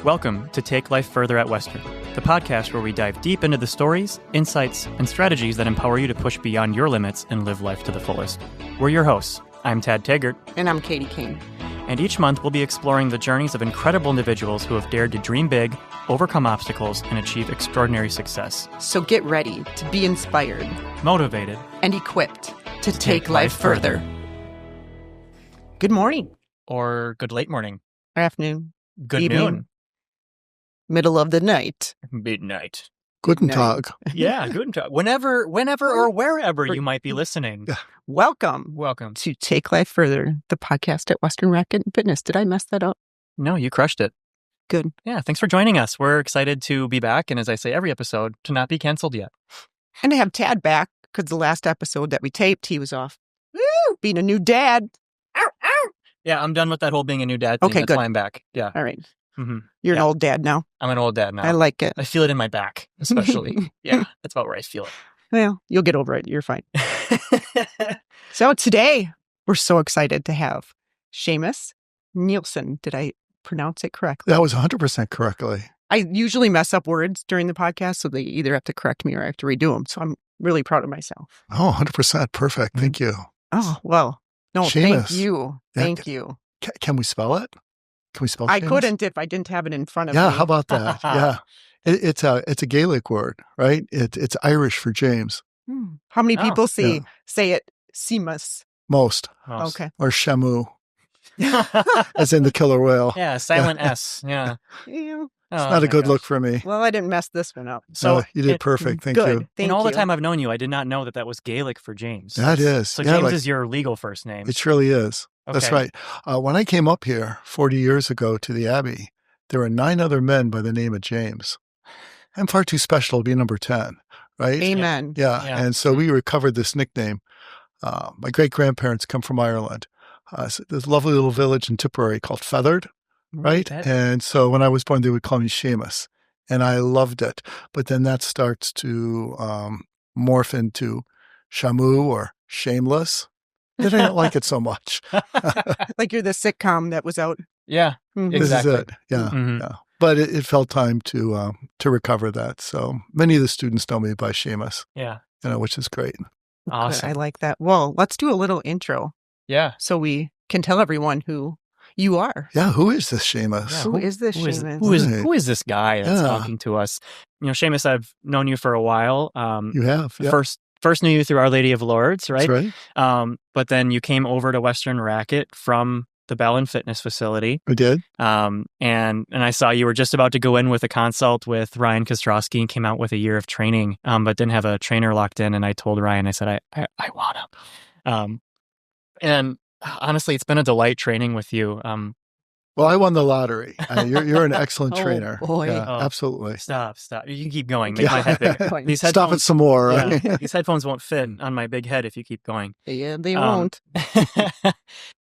Welcome to Take Life Further at Western, the podcast where we dive deep into the stories, insights, and strategies that empower you to push beyond your limits and live life to the fullest. We're your hosts. I'm Tad Taggart. And I'm Katie King. And each month we'll be exploring the journeys of incredible individuals who have dared to dream big, overcome obstacles, and achieve extraordinary success. So get ready to be inspired, Motivated, and equipped to take life further. Good morning. Or good late morning. Or afternoon. Good Evening. noon. Middle of the night. Midnight. Guten Tag. Yeah, guten Tag. Whenever or wherever you might be listening. Welcome to Take Life Further, the podcast at Western Racket and Fitness. Did I mess that up? No, you crushed it. Good. Yeah, thanks for joining us. We're excited to be back, and as I say every episode, to not be canceled yet. And to have Tad back, because the last episode that we taped, he was off. Woo! Being a new dad. Ow, ow! Yeah, I'm done with that whole being a new dad thing. Okay, That's good. why I'm back. Yeah. All right. Mm-hmm. You're an old dad now. I'm an old dad now. I like it. I feel it in my back, especially. Yeah, that's about where I feel Well, you'll get over it. You're fine. So today, we're so excited to have Seamus Nielsen. Did I pronounce it correctly? That was 100% correctly. I usually mess up words during the podcast, so they either have to correct me or I have to redo them. So I'm really proud of myself. Oh, 100%. Perfect. Thank you. Oh, well, no, Seamus. thank you. Yeah, Thank you. Can we spell it? Can we spell I Seamus? couldn't if I didn't have it in front of Yeah, me. how about that? Yeah. It's a Gaelic word, right? It's Irish for James. How many people yeah. say it Seamus? Most. Okay. Or Shamu, as in the killer whale. Yeah, silent S. Yeah. Yeah. It's Not a good look for me. Well, I didn't mess this one up. So You did perfect. Thank good. you. Thank in all the you. time I've known you, I did not know that was Gaelic for James. That is. So Yeah, James like- is your legal first name. It surely is. That's Okay. right. When I came up here 40 years ago to the Abbey, there were 9 other men by the name of James. I'm far too special to be number 10, right? Amen. Yeah. Yeah. And so we recovered this nickname. My great-grandparents come from Ireland. There's a lovely little village in Tipperary called Feathered, right? That- And so when I was born, they would call me Seamus. And I loved it. But then that starts to morph into Shamu or Shameless. And I don't like it so much. Like you're the sitcom that was out. Yeah. Mhm. This Exactly. is it. Yeah. Mhm. Yeah. But it felt time to recover that. So many of the students know me by Seamus, Yeah. which is great. Awesome. I like that. Well, let's do a little intro Yeah. so we can tell everyone who you are. Yeah. Who is this Seamus? Yeah. Who is this Who is, Seamus? who is this guy that's Yeah. talking to us? Seamus, I've known you for a while. You have. Yeah. First knew you through Our Lady of Lourdes, right? That's right. But then you came over to Western Racket from the Bell and Fitness facility. I did. And I saw you were just about to go in with a consult with Ryan Kostrowski and came out with a year of training, but didn't have a trainer locked in. And I told Ryan, I said, I want him. And honestly, it's been a delight training with you. Well, I won the lottery. You're an excellent Oh, trainer. boy. Yeah, Oh. absolutely. Stop. You can keep going. Make my head bigger. These Stop it headphones, some more. Right? yeah, these headphones won't fit on my big head if you keep going. Yeah, they Um, won't.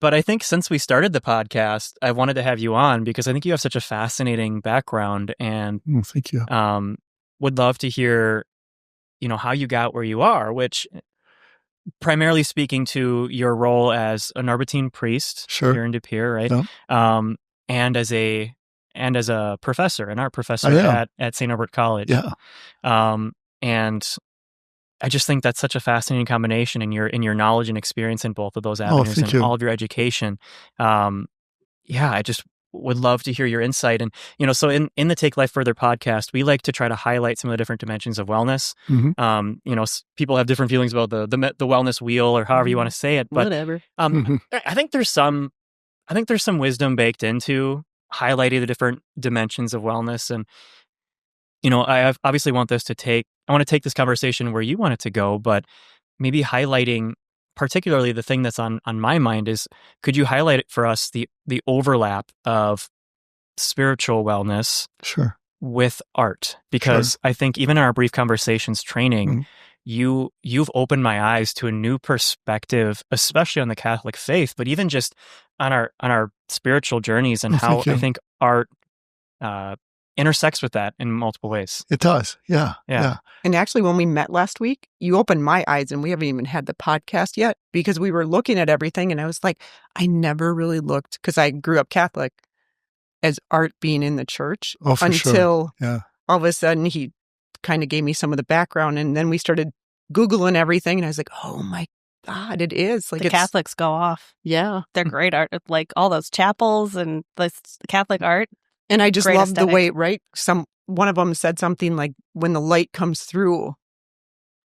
But I think since we started the podcast, I wanted to have you on because I think you have such a fascinating background and Oh, thank you. would love to hear, how you got where you are, which primarily speaking to your role as a Norbertine priest Sure. here in De Pere, right? Yeah. And as a professor, an art professor I am. at St. Norbert College. Yeah. And I just think that's such a fascinating combination in your knowledge and experience in both of those avenues thank and you. all of your education. I just would love to hear your insight. And, so in the Take Life Further podcast, we like to try to highlight some of the different dimensions of wellness. Mhm. People have different feelings about the wellness wheel or however you want to say it. But Whatever. Mhm. I think there's some wisdom baked into highlighting the different dimensions of wellness. And, I obviously want to take this conversation where you want it to go, but maybe highlighting particularly the thing that's on my mind is, could you highlight it for us, the overlap of spiritual wellness Sure. with art? Because I think even in our brief conversations training, you've opened my eyes to a new perspective, especially on the Catholic faith, but even just on our spiritual journeys and how thank you. I think art intersects with that in multiple ways. It does. Yeah. Yeah. Yeah. And actually, when we met last week, you opened my eyes and we haven't even had the podcast yet because we were looking at everything. And I was like, I never really looked because I grew up Catholic. as art being in the church Oh, for sure. until Yeah. all of a sudden he kind of gave me some of the background, and then we started Googling everything, and I was like, oh my God, it is. Like The Catholics go off. Yeah. They're great art. Like all those chapels and the Catholic art. And I just Great love the aesthetic. way, right? One of them said something like, when the light comes through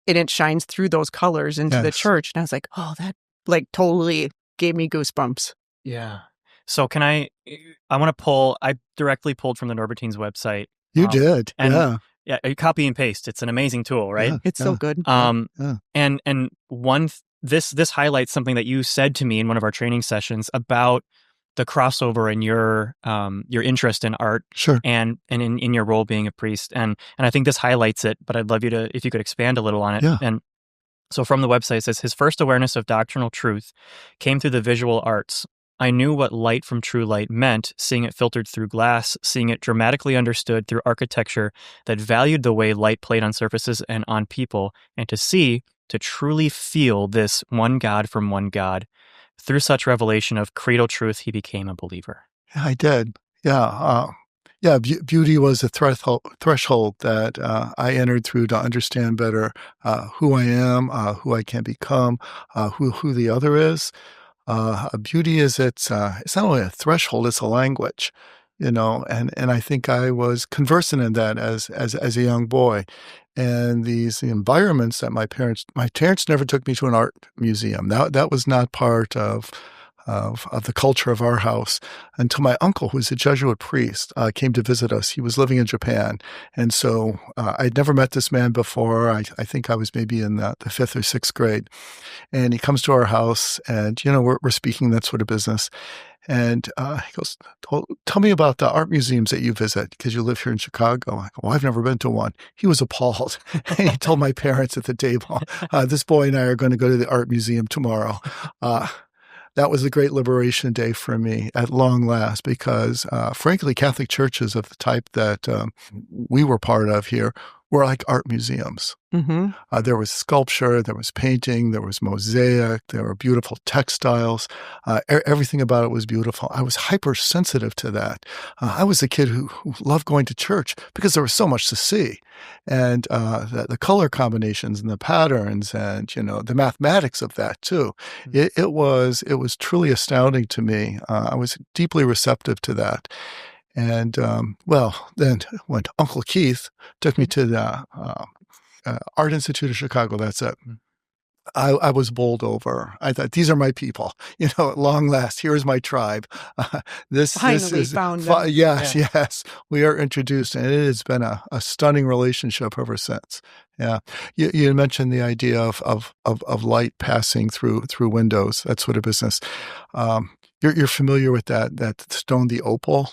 and it shines through those colors into the Yes. church. And I was like, oh, that like totally gave me goosebumps. Yeah. So I directly pulled from the Norbertine's website. You did. and- Yeah. Yeah, you copy and paste. It's an amazing tool, right? Yeah. It's so good. And Yeah. this highlights something that you said to me in one of our training sessions about the crossover in your interest in art Sure. and in your role being a priest. And I think this highlights it, but I'd love you to, if you could expand a little on it. Yeah. And so from the website, it says his first awareness of doctrinal truth came through the visual arts. I knew what light from true light meant, seeing it filtered through glass, seeing it dramatically understood through architecture that valued the way light played on surfaces and on people, and to truly feel this one God from one God. Through such revelation of creedal truth, he became a believer. Yeah, I did. Yeah. Beauty was a threshold that I entered through to understand better who I am, who I can become, who the other is. Beauty is it's not only a threshold, it's a language, and I think I was conversant in that as a young boy. And the environments that my parents never took me to an art museum. That was not part of the culture of our house until my uncle, who was a Jesuit priest, came to visit us. He was living in Japan. And so I'd never met this man before. I think I was maybe in the 5th or 6th grade. And he comes to our house and, we're speaking that sort of business. And he goes, tell me about the art museums that you visit because you live here in Chicago. I go, well, I've never been to one. He was appalled. And he told my parents at the table, this boy and I are going to go to the art museum tomorrow. That was a great liberation day for me at long last because, frankly, Catholic churches of the type that we were part of here were like art museums. Mm-hmm. There was sculpture, there was painting, there was mosaic, there were beautiful textiles. Everything about it was beautiful. I was hypersensitive to that. I was a kid who loved going to church because there was so much to see. And the color combinations and the patterns and, the mathematics of that too. It was truly astounding to me. I was deeply receptive to that. And, then when Uncle Keith took me to the Art Institute of Chicago, that's it. I was bowled over. I thought, these are my people. At long last, here's my tribe. This is found them. Yes. We are introduced, and it has been a stunning relationship ever since. Yeah, you mentioned the idea of light passing through windows, that sort of business. You're familiar with that stone, the opal?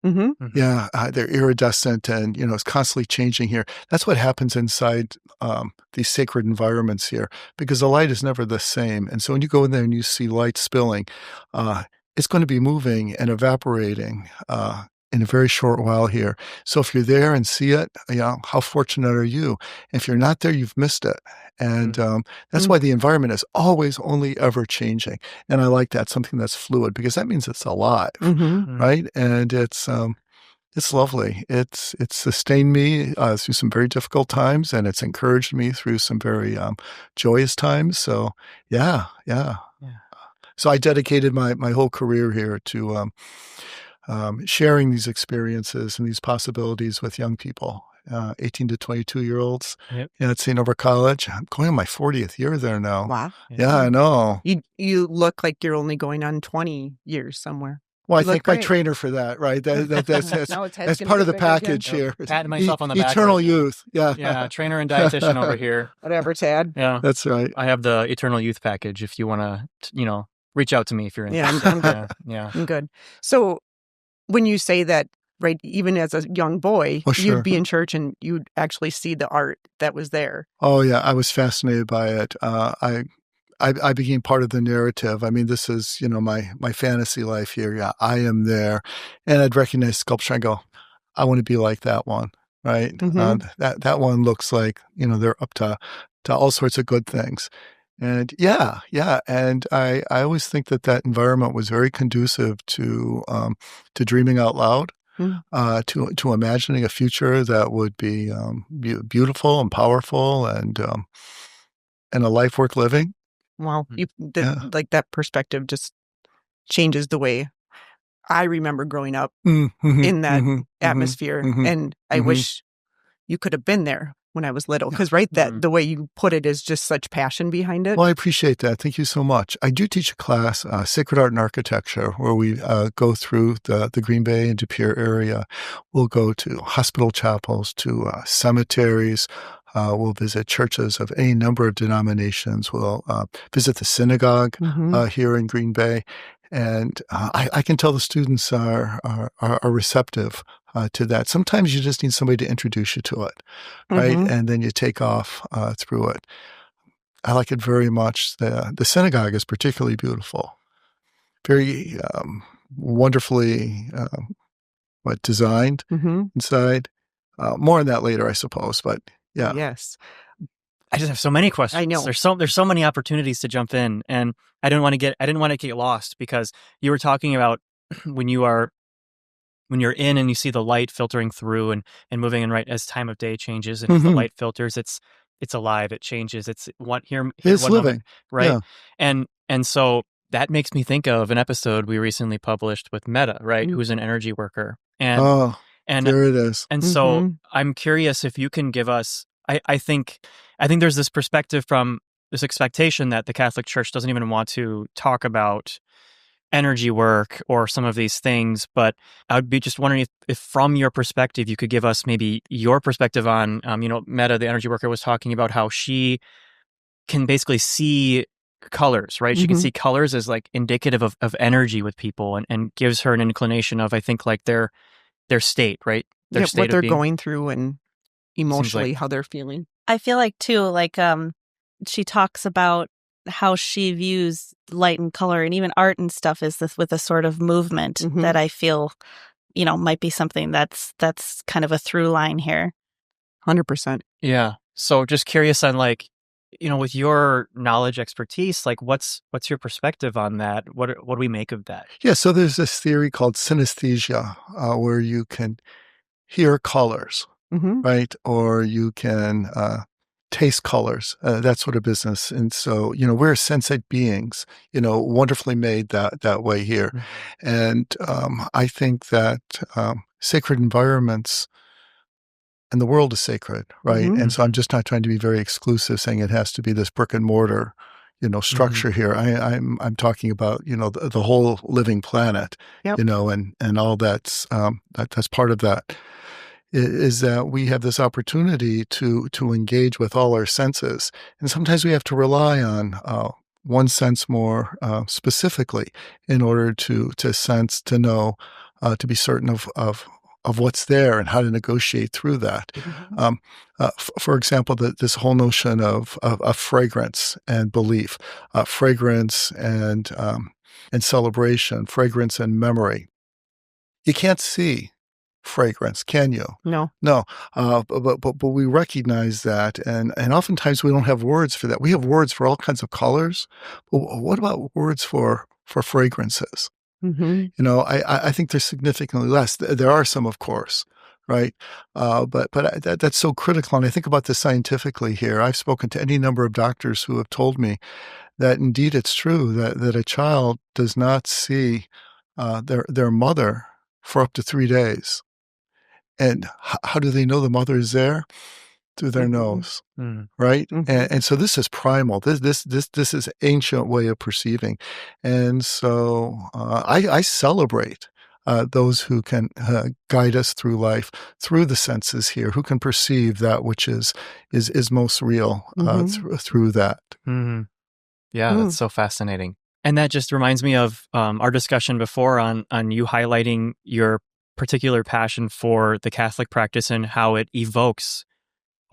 Mm-hmm. Yeah, they're iridescent and, it's constantly changing here. That's what happens inside these sacred environments here because the light is never the same. And so when you go in there and you see light spilling, it's going to be moving and evaporating in a very short while here. So if you're there and see it, how fortunate are you? If you're not there, you've missed it. And that's why the environment is always only ever changing. And I like that, something that's fluid, because that means it's alive, right? And it's lovely. It's sustained me through some very difficult times, and it's encouraged me through some very joyous times. So yeah. So I dedicated my whole career here to sharing these experiences and these possibilities with young people. 18 to 22-year-olds at St. Norbert College. I'm going on my 40th year there now. Wow. Yeah, I know. You look like you're only going on 20 years somewhere. Well, You I look thank my great. trainer for that, right? That's No, it's that's gonna part be of the big again. package here. Patting myself on the back. Eternal right now. youth. Yeah. Yeah, trainer and dietitian over here. Whatever, Tad. Yeah. That's right. I have the Eternal Youth package if you want to, reach out to me if you're Yeah, interested. I'm good. Yeah. I'm good. So when you say that, right, even as a young boy, Oh, sure. you'd be in church and you'd actually see the art that was there. Oh, yeah. I was fascinated by it. I became part of the narrative. I mean, this is, my fantasy life here. Yeah, I am there. And I'd recognize sculpture. I go, I want to be like that one, right? Mhm. That one looks like, they're up to all sorts of good things. And yeah. And I always think that environment was very conducive to dreaming out loud, to imagining a future that would be beautiful and powerful and a life worth living. Wow. Yeah. Like that perspective just changes the way I remember growing up Mm-hmm, in that mm-hmm, atmosphere. mm-hmm, And I mm-hmm. wish you could have been there when I was little. Yeah. Because the way you put it is just such passion behind it. Well, I appreciate that. Thank you so much. I do teach a class, Sacred Art and Architecture, where we go through the Green Bay and De Pere area. We'll go to hospital chapels, to cemeteries. We'll visit churches of any number of denominations. We'll visit the synagogue here in Green Bay. And I can tell the students are receptive to that. Sometimes you just need somebody to introduce you to it, right? And then you take off through it. I like it very much. The synagogue is particularly beautiful, very wonderfully designed inside. More on that later, I suppose. But yeah, Yes. I just have so many questions. I know. There's so many opportunities to jump in, and I didn't want to get lost, because you were talking about when you're in and you see the light filtering through and moving in, right, as time of day changes, and as the light filters, it's alive, it changes, it's it's one living, moment, right? Yeah. And so that makes me think of an episode we recently published with Meta, right, who's an energy worker, and there it is. and so I'm curious if you can give us. I think there's this perspective from this expectation that the Catholic Church doesn't even want to talk about energy work or some of these things, but I would be just wondering if from your perspective, you could give us maybe your perspective on, Meta, the energy worker, was talking about how she can basically see colors, right? She can see colors as like indicative of energy with people, and gives her an inclination of, I think, like their state, right? Their state what they're of being. going through and emotionally how they're feeling. I feel like too, like she talks about how she views light and color and even art and stuff is this with a sort of movement that I feel, might be something that's kind of a through line here. 100%. Yeah. So just curious on, like, with your knowledge, expertise, like what's your perspective on that? What do we make of that? Yeah. So there's this theory called synesthesia, where you can hear colors, right? Or you can taste colors, that sort of business. And so, we're sensate beings, wonderfully made that way here. And I think that sacred environments, and the world is sacred, right? And so I'm just not trying to be very exclusive, saying it has to be this brick and mortar, structure here. I'm talking about, the whole living planet, and all that's part of that. Is that we have this opportunity to engage with all our senses, and sometimes we have to rely on one sense more specifically in order to sense, to know, to be certain of what's there and how to negotiate through that. For example, this whole notion of fragrance and belief, fragrance and celebration, fragrance and memory. You can't see fragrance, can you? No. But we recognize that, and oftentimes we don't have words for that. We have words for all kinds of colors, but what about words for fragrances? I think there's significantly less. There are some, of course, right? But that's so critical. And I think about this scientifically here. I've spoken to any number of doctors who have told me that indeed it's true that a child does not see their mother for up to 3 days. And how do they know the mother is there? Through their nose, right? And so this is primal. This is ancient way of perceiving. And so I celebrate those who can guide us through life, through the senses here, who can perceive that which is most real through that. Yeah, that's so fascinating. And that just reminds me of our discussion before on you highlighting your particular passion for the Catholic practice and how it evokes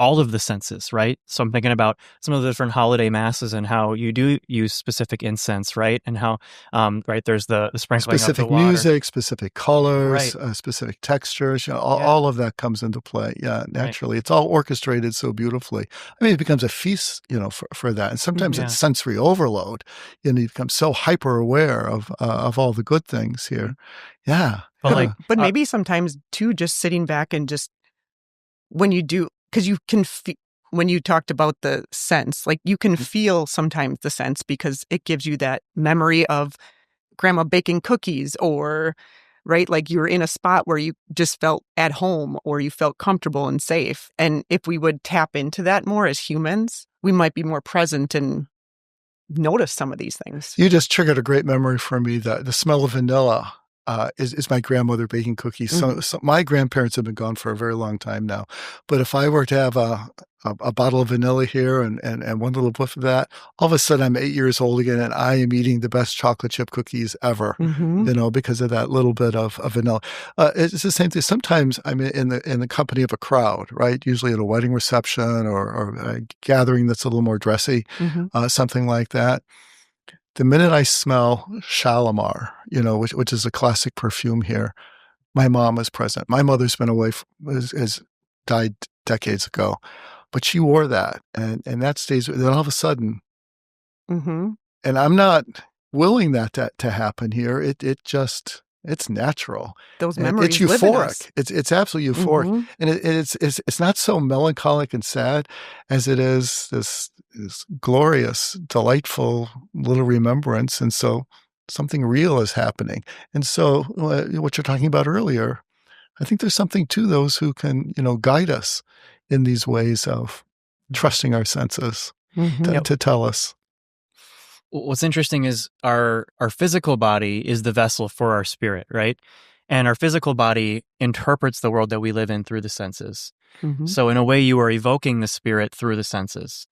all of the senses, right? So I'm thinking about some of the different holiday masses and how you do use specific incense, right? And how, right, there's the sprinkling of the Specific water. music, specific colors, Right. specific textures, Yeah. all of that comes into play. Yeah, naturally. It's all orchestrated so beautifully. I mean, it becomes a feast, for that. And sometimes Yeah. it's sensory overload. You become so hyper aware of all the good things here. Yeah. But But maybe sometimes too, just sitting back and just when you do, because you can when you talked about the sense, like you can feel sometimes the sense because it gives you that memory of grandma baking cookies, or right, like you were in a spot where you just felt at home or you felt comfortable and safe. And if we would tap into that more as humans, we might be more present and notice some of these things. You just triggered a great memory for me. The smell of vanilla is my grandmother baking cookies. So my grandparents have been gone for a very long time now. But if I were to have a bottle of vanilla here and one little whiff of that, all of a sudden I'm 8 years old again and I am eating the best chocolate chip cookies ever, because of that little bit of vanilla. It's the same thing. Sometimes I'm in the company of a crowd, right? Usually at a wedding reception or a gathering that's a little more dressy, something like that. The minute I smell Shalimar, which is a classic perfume here, my mom is present. My mother's been away, has died decades ago, but she wore that, and that stays. Then all of a sudden, and I'm not willing that to happen here. It's natural. Those memories it's live in us. euphoric. It's absolutely euphoric, and it's not so melancholic and sad as it is this glorious, delightful little remembrance. And so something real is happening. And so what you're talking about earlier, I think there's something to those who can guide us in these ways of trusting our senses to tell us. What's interesting is our physical body is the vessel for our spirit, right? And our physical body interprets the world that we live in through the senses. So in a way, you are evoking the spirit through the senses,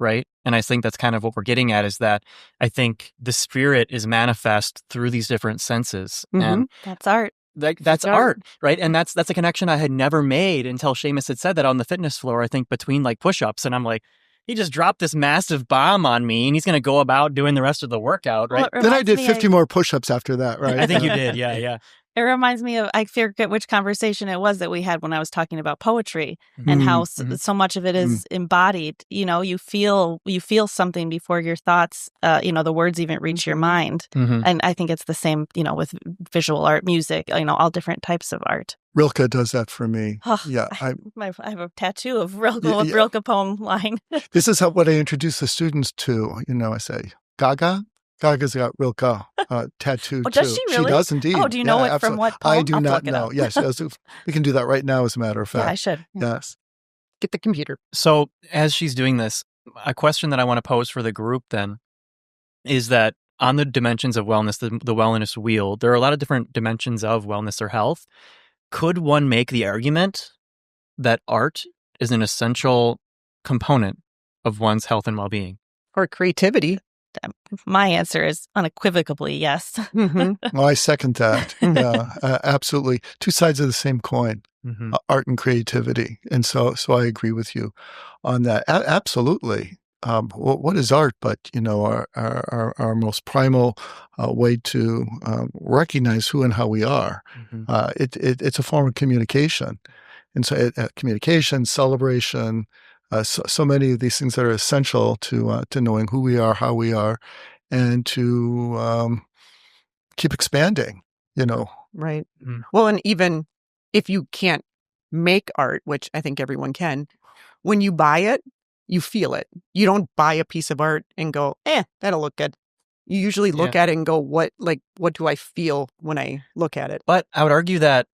right? And I think that's kind of what we're getting at, is that I think the spirit is manifest through these different senses. And that's art. That's art, right? And that's a connection I had never made until Seamus had said that on the fitness floor, I think between like push-ups. And I'm like, he just dropped this massive bomb on me and he's going to go about doing the rest of the workout, right? Then I did 50 more push-ups after that, right? I think you did. Yeah. It reminds me of, I forget which conversation it was that we had when I was talking about poetry and how so much of it is embodied. You feel something before your thoughts, the words even reach your mind. And I think it's the same, with visual art, music, all different types of art. Rilke does that for me. Yeah, I have a tattoo of Rilke, a Rilke poem line. This is what I introduce the students to. I say, Gaga's got Rilke tattooed too. Does she really? She does indeed. Oh, do you know it absolutely. from what poem? I do not know. Yes, we can do that right now, as a matter of fact. Yeah, I should. Yes. Get the computer. So as she's doing this, a question that I want to pose for the group then is that on the dimensions of wellness, the wellness wheel, there are a lot of different dimensions of wellness or health. Could one make the argument that art is an essential component of one's health and well-being? Or creativity. My answer is unequivocally yes. Well, I second that. Yeah, absolutely. Two sides of the same coin, art and creativity. And so I agree with you on that. Absolutely. What is art but, our most primal way to recognize who and how we are. It's a form of communication. And so communication, celebration, so many of these things that are essential to knowing who we are, how we are, and to keep expanding, Right. Well, and even if you can't make art, which I think everyone can, when you buy it, you feel it. You don't buy a piece of art and go, that'll look good. You usually look at it and go, what do I feel when I look at it? But I would argue that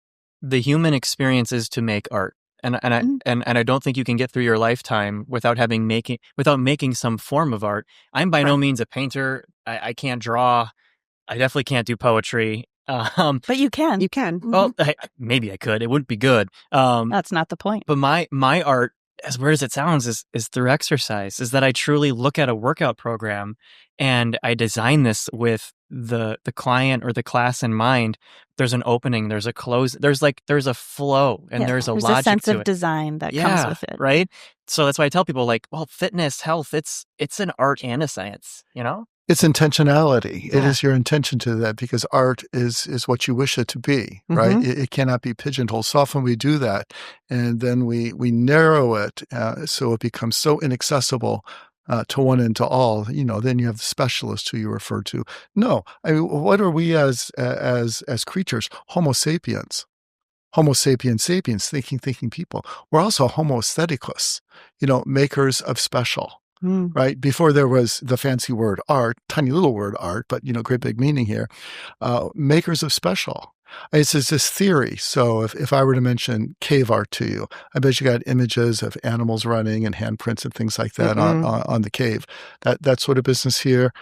the human experience is to make art. And I don't think you can get through your lifetime without making some form of art. I'm by no means a painter. I can't draw. I definitely can't do poetry. But you can. You can. Well, maybe I could. It wouldn't be good. That's not the point. But my art, as weird as it sounds, is through exercise. Is that I truly look at a workout program and I design this with the client or the class in mind, there's an opening, there's a close, there's a flow, and there's a logic a sense to of it. design that comes with it. Right? So that's why I tell people, like, well, fitness, health, it's an art and a science, It's intentionality. Yeah. It is your intention to that, because art is what you wish it to be, right? It cannot be pigeonholed. So often we do that, and then we narrow it so it becomes so inaccessible to one and to all. Then you have the specialist who you refer to. No, I mean, what are we as creatures? Homo sapiens. Homo sapiens sapiens, thinking people. We're also Homo aestheticus, makers of special. Right? Before there was the fancy word art, tiny little word art, but, great big meaning here, makers of special. It's this theory. So if I were to mention cave art to you, I bet you got images of animals running and handprints and things like that on the cave. That sort of business here.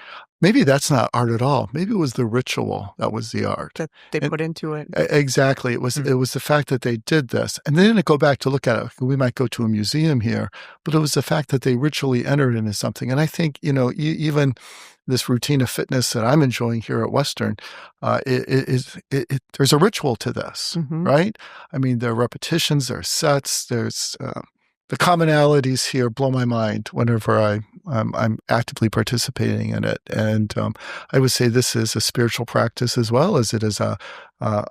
Maybe that's not art at all. Maybe it was the ritual that was the art that they put into it. Exactly. It was the fact that they did this. And they didn't go back to look at it. We might go to a museum here, but it was the fact that they ritually entered into something. And I think, even this routine of fitness that I'm enjoying here at Western, there's a ritual to this, right? I mean, there are repetitions, there are sets, there's the commonalities here blow my mind whenever I'm actively participating in it. And I would say this is a spiritual practice as well as it is a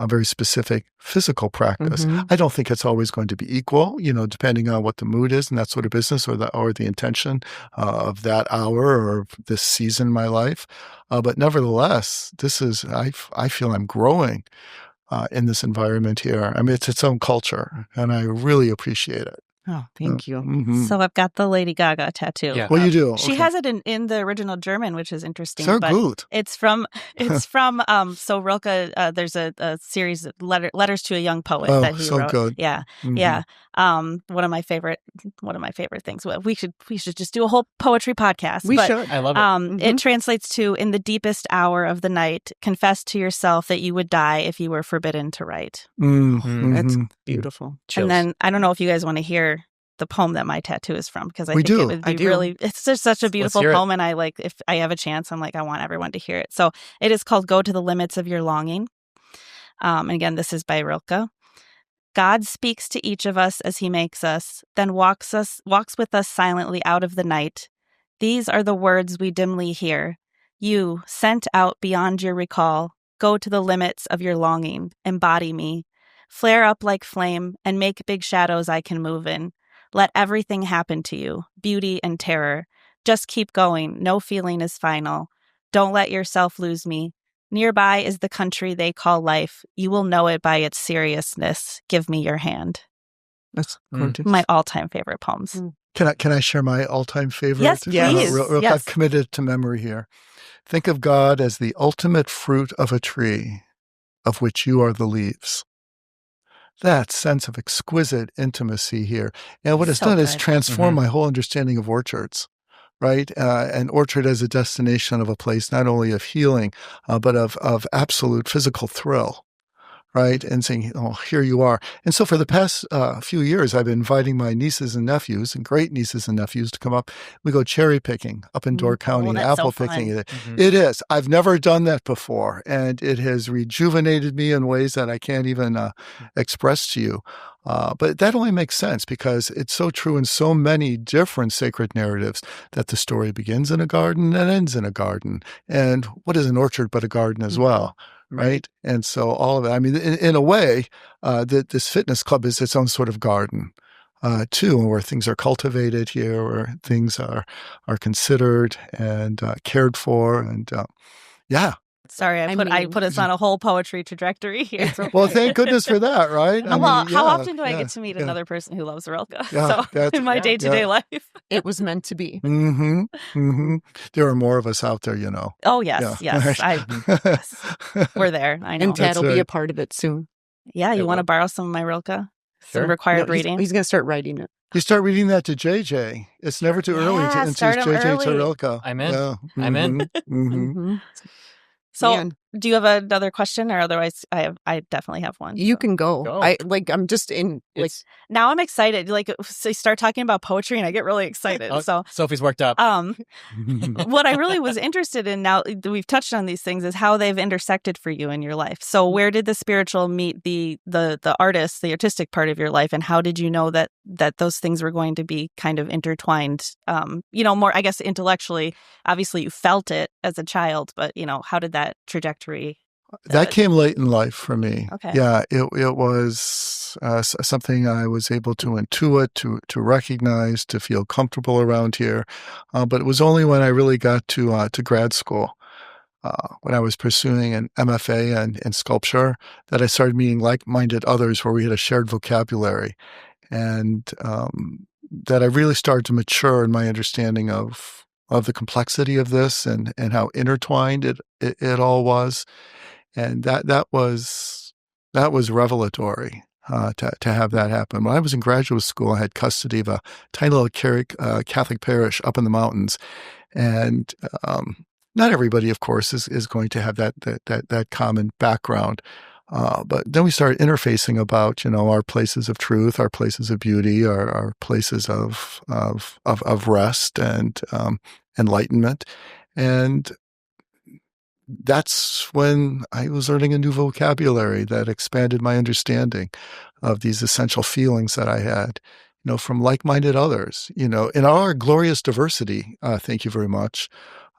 very specific physical practice. I don't think it's always going to be equal, depending on what the mood is and that sort of business, or the intention of that hour or this season in my life. But nevertheless, I feel I'm growing in this environment here. I mean, it's its own culture, and I really appreciate it. Oh, thank you. So I've got the Lady Gaga tattoo. Yeah. Well, you do. She Okay. has it in the original German, which is interesting. Sehr but gut. It's from so Rilke. There's a series of letters to a young poet that he so wrote. good. Yeah, yeah. One of my favorite things. Well, we should just do a whole poetry podcast. We should. I love it. It translates to, in the deepest hour of the night, confess to yourself that you would die if you were forbidden to write. That's beautiful. Chills. And then I don't know if you guys want to hear the poem that my tattoo is from, because I think do. it would be I do. really, it's just such a beautiful hear it. poem. And if I have a chance, I want everyone to hear it. So it is called Go to the Limits of Your Longing. And again, this is by Rilke. God speaks to each of us as he makes us, then walks with us silently out of the night. These are the words we dimly hear. You, sent out beyond your recall, go to the limits of your longing, embody me. Flare up like flame and make big shadows I can move in. Let everything happen to you, beauty and terror. Just keep going. No feeling is final. Don't let yourself lose me. Nearby is the country they call life. You will know it by its seriousness. Give me your hand. That's gorgeous. My all-time favorite poems. Can I share my all-time favorite? Yes, please. Real Yes. I've committed to memory here. Think of God as the ultimate fruit of a tree, of which you are the leaves. That sense of exquisite intimacy here. And what it's So done is good. transform my whole understanding of orchards, right? An orchard as a destination of a place not only of healing, but of absolute physical thrill, right? And saying, oh, here you are. And so for the past few years, I've been inviting my nieces and nephews, and great nieces and nephews, to come up. We go cherry picking up in Door County, and that's so apple fun. picking. It is. I've never done that before, and it has rejuvenated me in ways that I can't even express to you. But that only makes sense because it's so true in so many different sacred narratives that the story begins in a garden and ends in a garden. And what is an orchard but a garden as well? Right. And so all of it, I mean, in a way, this fitness club is its own sort of garden, too, where things are cultivated here, where things are considered and cared for. And yeah. Sorry, I put us on a whole poetry trajectory here. Well, thank goodness for that, right? I mean, How often do I get to meet another person who loves Rilke? Yeah, in my day-to-day life. It was meant to be. There are more of us out there, Oh, yes, yes. Yes. We're there. I know. And Tad will right. be a part of it soon. Yeah, you want to borrow some of my Rilke? Some required reading? He's going to start writing it. You start reading that to JJ. It's never too early to start introduce 'em JJ to early. Rilke. I'm in. Yeah. I'm in. Mhm. So Man. Do you have another question, or otherwise I definitely have one. You can go. Go. I'm just in like It's- Now I'm excited. Like, so you start talking about poetry, and I get really excited. Oh, So, Sophie's worked up. what I really was interested in, now that we've touched on these things, is how they've intersected for you in your life. So, where did the spiritual meet the artist, the artistic part of your life, and how did you know that those things were going to be kind of intertwined? More, I guess, intellectually. Obviously, you felt it as a child, but how did that trajectory? That came late in life for me. Okay. Yeah, it was something I was able to intuit, to recognize, to feel comfortable around here. But it was only when I really got to grad school, when I was pursuing an MFA in sculpture, that I started meeting like-minded others where we had a shared vocabulary, and that I really started to mature in my understanding of the complexity of this and how intertwined it all was. And that was revelatory to have that happen. When I was in graduate school, I had custody of a tiny little Catholic parish up in the mountains, and not everybody, of course, is going to have that common background. But then we started interfacing about our places of truth, our places of beauty, our places of rest and enlightenment, and that's when I was learning a new vocabulary that expanded my understanding of these essential feelings that I had, from like-minded others, in our glorious diversity. Thank you very much,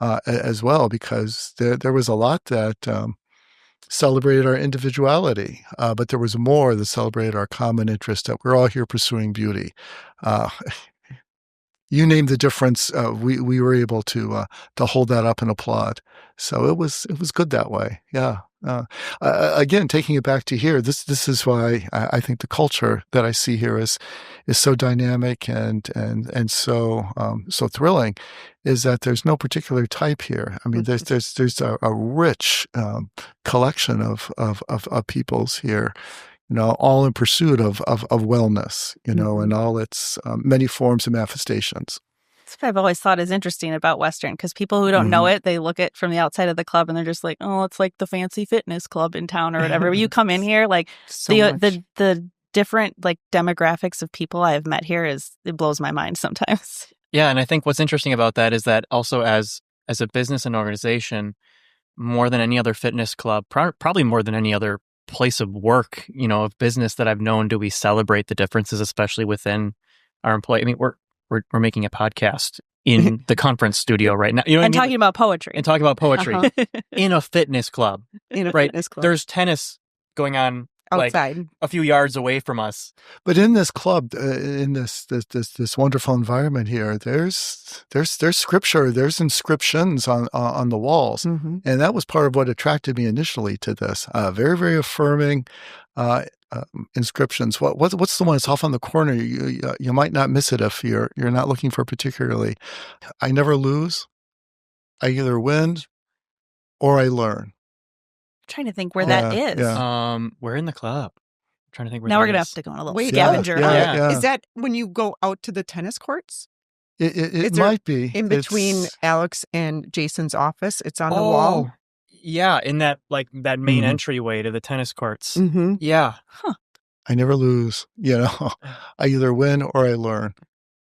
as well, because there was a lot that celebrated our individuality, but there was more that celebrated our common interest, that we're all here pursuing beauty. You name the difference, we were able to hold that up and applaud. So it was good that way. Yeah. Again, taking it back to here, this is why I think the culture that I see here is so dynamic and so thrilling, is that there's no particular type here. I mean, there's a rich collection of peoples here, all in pursuit of wellness, and all its many forms and manifestations. That's what I've always thought is interesting about Western, because people who don't know it, they look at from the outside of the club and they're just like, oh, it's like the fancy fitness club in town or whatever. But you come in here, like the different like demographics of people I have met here it blows my mind sometimes. Yeah, and I think what's interesting about that is that also as a business and organization, more than any other fitness club, probably more than any other place of work, of business that I've known, do we celebrate the differences, especially within our employee. I mean, we're making a podcast in the conference studio right now. You know what I mean? Talking about poetry. And talking about poetry in a fitness club. Fitness club. There's tennis going on outside, like a few yards away from us. But in this club, in this wonderful environment here, there's scripture, there's inscriptions on the walls, and that was part of what attracted me initially to this. Very, very affirming inscriptions. What's the one that's off on the corner? You might not miss it if you're not looking for particularly. I never lose. I either win or I learn. I'm trying to think where that is. Yeah. We're in the club. I'm trying to think where now that we're gonna is. have to go on a little Wait, scavenger. Yeah. Is that when you go out to the tennis courts? It might be in between Alex and Jason's office. It's on the wall. Yeah, in that main entryway to the tennis courts. Yeah. Huh. I never lose. I either win or I learn.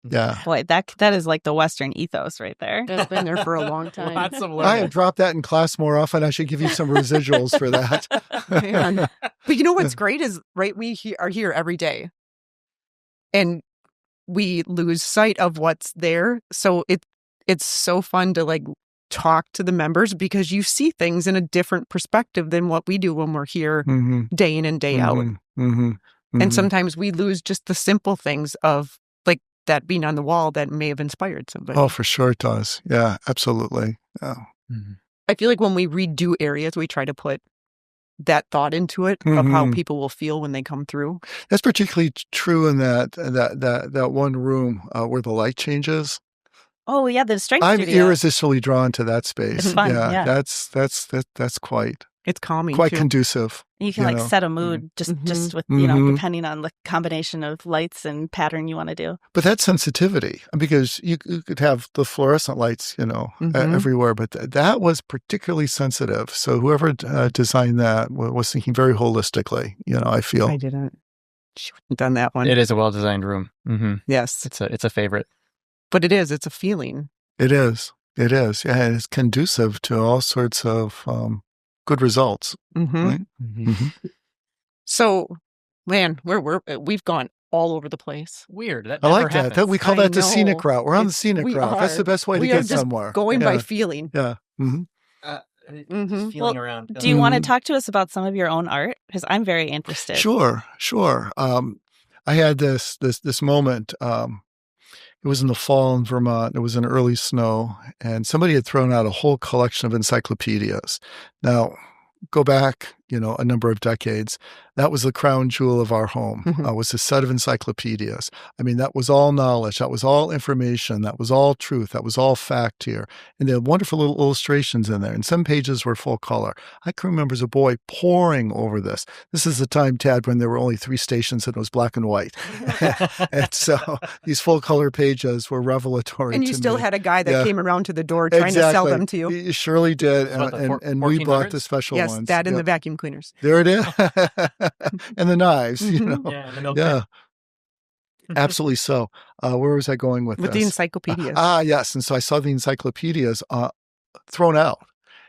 Yeah. Boy, that is like the Western ethos right there. That's been there for a long time. Lots of I have dropped that in class more often. I should give you some residuals for that. Man. But you know what's great is, right, we are here every day. And we lose sight of what's there. So it's so fun to talk to the members, because you see things in a different perspective than what we do when we're here day in and day out. And sometimes we lose just the simple things of that being on the wall that may have inspired somebody. Oh, for sure it does. Yeah, absolutely. Yeah. I feel like when we redo areas, we try to put that thought into it of how people will feel when they come through. That's particularly true in that one room where the light changes. Oh yeah, the strength I'm studio. irresistibly drawn to that space. It's fun. Yeah. That's quite. It's calming, quite too. conducive. You can like set a mood just with, depending on the combination of lights and pattern you want to do. But that's sensitivity, because you could have the fluorescent lights, everywhere, but that was particularly sensitive. So whoever designed that was thinking very holistically, I feel. I didn't. She wouldn't have done that one. It is a well-designed room. Mm-hmm. Yes. It's a favorite. But it's a feeling. It is. Yeah, and it's conducive to all sorts of good results. Right? So, man, we've gone all over the place. Weird. That I never like happens. that. We call that the know. scenic route. We're on the scenic route. That's the best way to get somewhere. Going by feeling. Yeah. Just feeling around. Do you want to talk to us about some of your own art? Because I'm very interested. Sure. I had this moment. It was in the fall in Vermont. It was an early snow, and somebody had thrown out a whole collection of encyclopedias. Now, go back, a number of decades. That was the crown jewel of our home, was a set of encyclopedias. I mean, that was all knowledge. That was all information. That was all truth. That was all fact here. And there were wonderful little illustrations in there. And some pages were full color. I can remember as a boy poring over this. This is the time, Tad, when there were only 3 stations and it was black and white. And so these full color pages were revelatory to me. And you still had a guy that came around to the door trying to sell them to you. You surely did. And we bought the special ones. Yes, that and the vacuum cleaners. There it is. And the knives, Yeah, and the milk Absolutely so. Where was I going with this? With the encyclopedias. Yes. And so I saw the encyclopedias thrown out.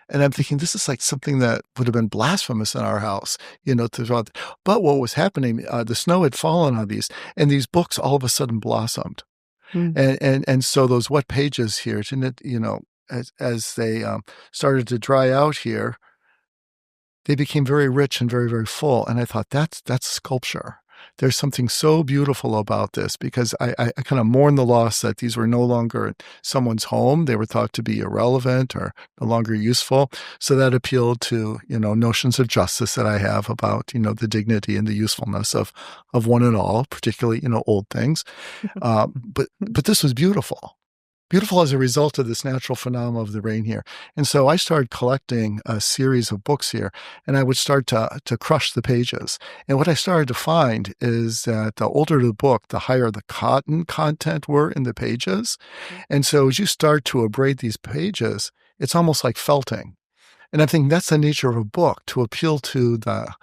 And I'm thinking, this is like something that would have been blasphemous in our house, But what was happening, the snow had fallen on these, and these books all of a sudden blossomed. And so those wet pages here, as they started to dry out here, they became very rich and very, very full. And I thought, that's sculpture. There's something so beautiful about this, because I kind of mourn the loss that these were no longer in someone's home. They were thought to be irrelevant or no longer useful. So that appealed to, notions of justice that I have about, the dignity and the usefulness of one and all, particularly, old things. But this was beautiful. Beautiful as a result of this natural phenomenon of the rain here. And so I started collecting a series of books here, and I would start to crush the pages. And what I started to find is that the older the book, the higher the cotton content were in the pages. And so as you start to abrade these pages, it's almost like felting. And I think that's the nature of a book, to appeal to the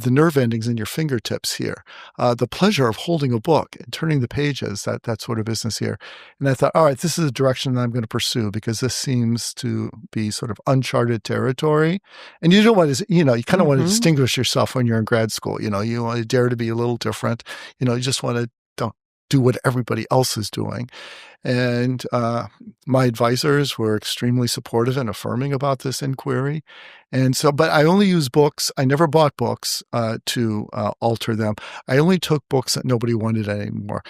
nerve endings in your fingertips here, the pleasure of holding a book and turning the pages, that sort of business here. And I thought, all right, this is the direction that I'm going to pursue, because this seems to be sort of uncharted territory. And you don't want to, you kind of want to distinguish yourself when you're in grad school. You want to dare to be a little different. You just want to don't do what everybody else is doing. And my advisors were extremely supportive and affirming about this inquiry. And so, but I only use books. I never bought books to alter them. I only took books that nobody wanted anymore.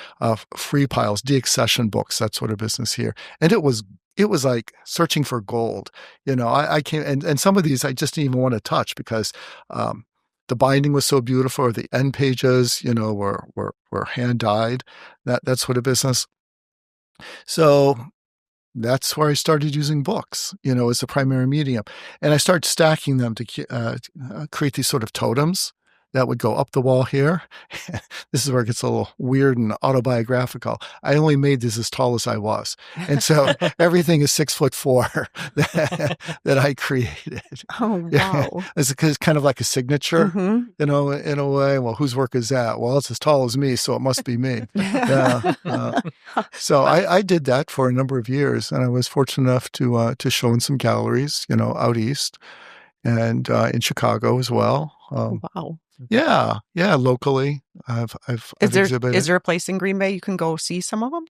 Free piles, deaccession books, that sort of business here. And it was like searching for gold. I came, and some of these I just didn't even want to touch, because the binding was so beautiful, or the end pages, were hand dyed, that sort of business. So that's where I started using books, as the primary medium. And I started stacking them to create these sort of totems that would go up the wall here. This is where it gets a little weird and autobiographical. I only made this as tall as I was. And so everything is 6'4" that I created. Oh, wow. It's kind of like a signature, in a way. Well, whose work is that? Well, it's as tall as me, so it must be me. So I did that for a number of years, and I was fortunate enough to show in some galleries, out east, and in Chicago as well. Wow. Yeah, locally, I've exhibited. Is there a place in Green Bay you can go see some of them?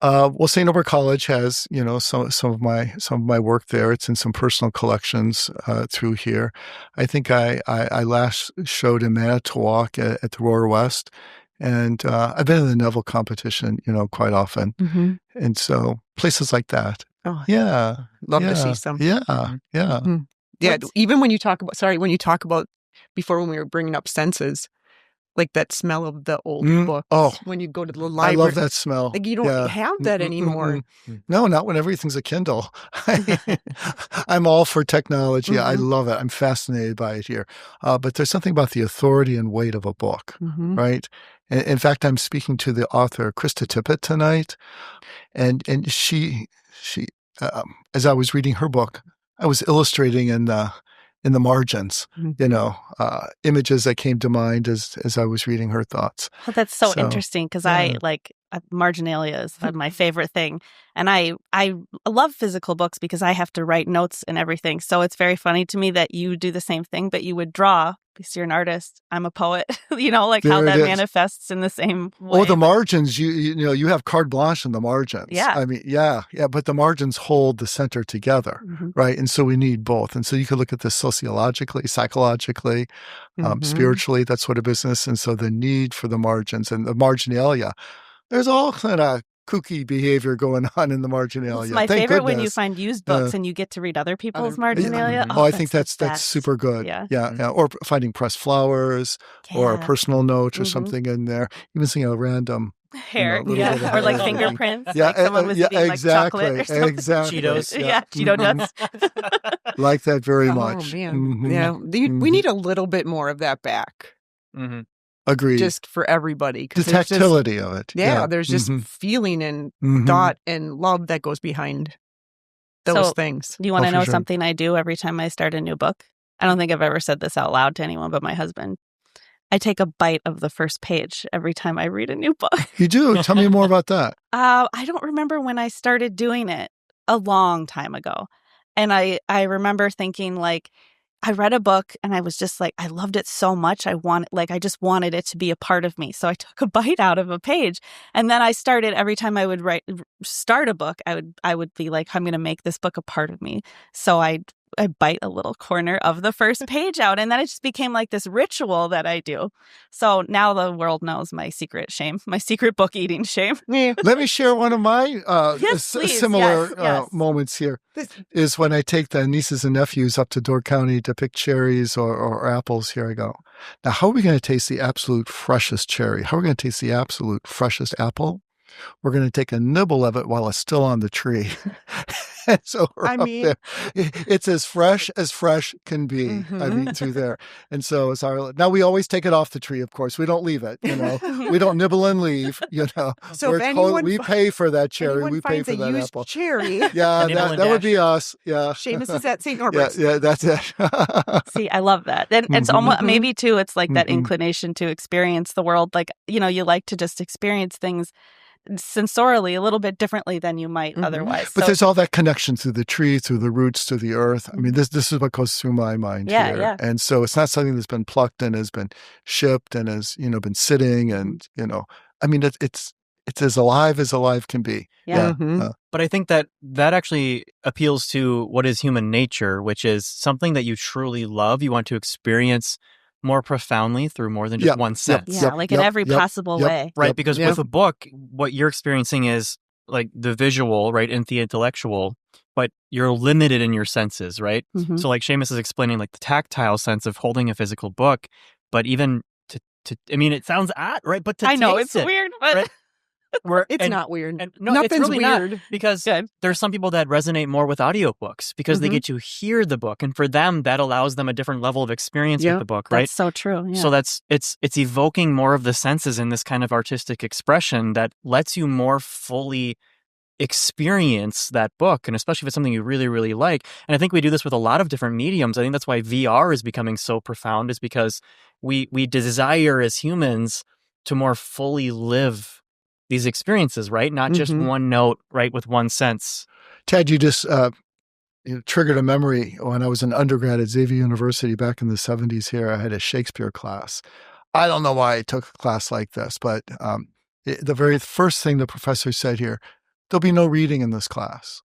Well, St. Norbert College has, some of my work there. It's in some personal collections through here. I think I last showed in Manitowoc at the Roar West, and I've been in the Neville competition, quite often, and so places like that. Oh, yeah, love to see some. Yeah. Yeah, even when you talk about, before, when we were bringing up senses, like that smell of the old books. Oh, when you go to the I library. love that smell. Like you don't have that anymore. No, not when everything's a Kindle. I'm all for technology. I love it. I'm fascinated by it here. But there's something about the authority and weight of a book, right? In fact, I'm speaking to the author, Krista Tippett, tonight. And she as I was reading her book, I was illustrating in the margins, images that came to mind as I was reading her thoughts. Well, that's so interesting because I like marginalia is my favorite thing. And I love physical books because I have to write notes and everything. So it's very funny to me that you do the same thing, but you would draw because you're an artist. I'm a poet, like There how it that is. manifests in the same way. Oh, the margins, you have carte blanche in the margins. Yeah. I mean, yeah, but the margins hold the center together, right? And so we need both. And so you could look at this sociologically, psychologically, spiritually, that sort of business. And so the need for the margins and the marginalia, there's all kind of kooky behavior going on in the marginalia. It's my favorite when you find used books and you get to read other people's marginalia. Oh, I think that's super good. Yeah. Or finding pressed flowers or a personal note or something in there. Even seeing a random hair, hair. Or like fingerprints. Yeah, like someone was eating exactly, like chocolate or something. Exactly. Cheetos. Cheeto nuts. Like that very much. Oh man, yeah. We need a little bit more of that back. Agreed. Just for everybody. The tactility of it. Yeah, there's just feeling and thought and love that goes behind those things. Do you want to know something I do every time I start a new book? I don't think I've ever said this out loud to anyone but my husband. I take a bite of the first page every time I read a new book. You do? Tell me more about that. I don't remember when I started doing it a long time ago. And I remember thinking like, I read a book and I was just like, I loved it so much. I just wanted it to be a part of me. So I took a bite out of a page. And then I started, every time I would start a book, I would be like, I'm going to make this book a part of me. So I bite a little corner of the first page out. And then it just became like this ritual that I do. So now the world knows my secret shame, my secret book eating shame. Yeah. Let me share one of my similar Yes. moments here. Is when I take the nieces and nephews up to Door County to pick cherries or apples. Here I go. Now, how are we going to taste the absolute freshest cherry? How are we going to taste the absolute freshest apple? We're going to take a nibble of it while it's still on the tree. And so we're up there. It's as fresh can be. I mean, through there. And so now we always take it off the tree, of course. We don't leave it, We don't nibble and leave, So if we pay for that cherry. We pay for that apple. Cherry. Yeah, that would be us. Yeah. Seamus is at St. Norbert's. Yeah, that's it. See, I love that. And it's almost, maybe too, it's like that inclination to experience the world. Like, you like to just experience things sensorially a little bit differently than you might otherwise. But there's all that connection through the tree, through the roots, to the earth. I mean, this is what goes through my mind here. Yeah. And so it's not something that's been plucked and has been shipped and has, been sitting and, I mean, it's as alive can be. Yeah. But I think that actually appeals to what is human nature, which is something that you truly love. You want to experience more profoundly through more than just one sense. Yeah, in every possible way. Right, because with a book, what you're experiencing is like the visual, right, and the intellectual, but you're limited in your senses, right? So like Seamus is explaining like the tactile sense of holding a physical book, but even to I mean, it sounds odd, right? But I know, it's it, weird, but... Right? It's not weird. No, Nothing's it's really weird. Not, because there's some people that resonate more with audiobooks because they get to hear the book, and for them that allows them a different level of experience with the book, right? That's so true. Yeah. So it's evoking more of the senses in this kind of artistic expression that lets you more fully experience that book, and especially if it's something you really, really like. And I think we do this with a lot of different mediums. I think that's why VR is becoming so profound, is because we desire as humans to more fully live these experiences, right? Not just one note, right, with one sense. Ted, you just triggered a memory. When I was an undergrad at Xavier University back in the 70s here, I had a Shakespeare class. I don't know why I took a class like this, but the very first thing the professor said here, there'll be no reading in this class.